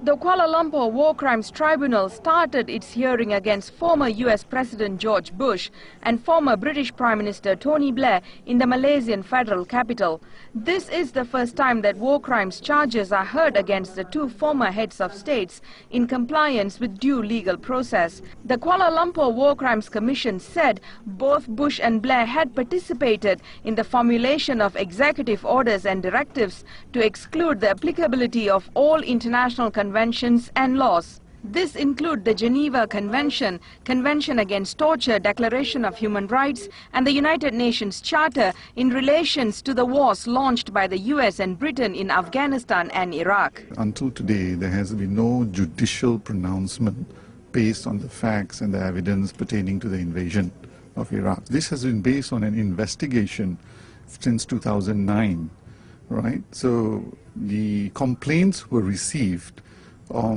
The Kuala Lumpur War Crimes Tribunal started its hearing against former US President George Bush and former British Prime Minister Tony Blair in the Malaysian federal capital. This is the first time that war crimes charges are heard against the two former heads of states in compliance with due legal process. The Kuala Lumpur War Crimes Commission said both Bush and Blair had participated in the formulation of executive orders and directives to exclude the applicability of all international conventions and laws. This include the Geneva Convention, Convention Against Torture, Declaration of Human Rights and the United Nations Charter in relations to the wars launched by the US and Britain in Afghanistan and Iraq. Until today, there has been no judicial pronouncement based on the facts and the evidence pertaining to the invasion of Iraq. This has been based on an investigation since 2009, right? So the complaints were received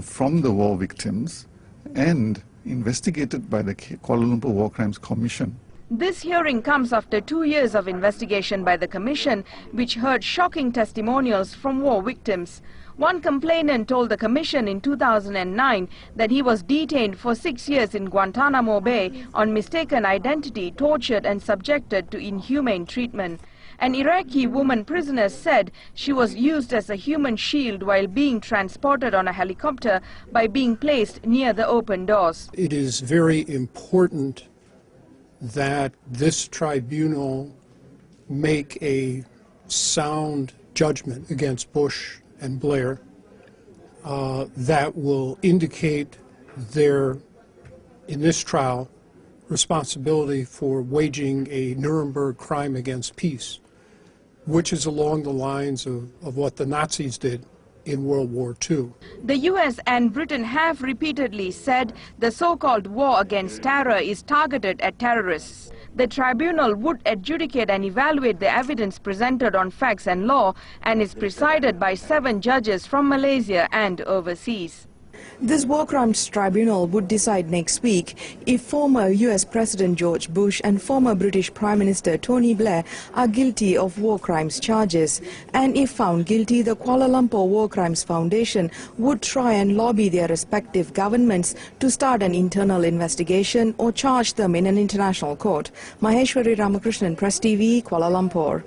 from the war victims and investigated by the Kuala Lumpur War Crimes Commission. This hearing comes after 2 years of investigation by the Commission, which heard shocking testimonials from war victims. One complainant told the Commission in 2009 that he was detained for 6 years in Guantanamo Bay on mistaken identity, tortured and subjected to inhumane treatment. An Iraqi woman prisoner said she was used as a human shield while being transported on a helicopter by being placed near the open doors. It is very important that this tribunal make a sound judgment against Bush and Blair that will indicate their, in this trial, responsibility for waging a Nuremberg crime against peace, which is along the lines of what the Nazis did in World War II. The US and Britain have repeatedly said the so-called war against terror is targeted at terrorists. The tribunal would adjudicate and evaluate the evidence presented on facts and law and is presided by 7 judges from Malaysia and overseas. This War Crimes Tribunal would decide next week if former US President George Bush and former British Prime Minister Tony Blair are guilty of war crimes charges. And if found guilty, the Kuala Lumpur War Crimes Foundation would try and lobby their respective governments to start an internal investigation or charge them in an international court. Maheshwari Ramakrishnan, Press TV, Kuala Lumpur.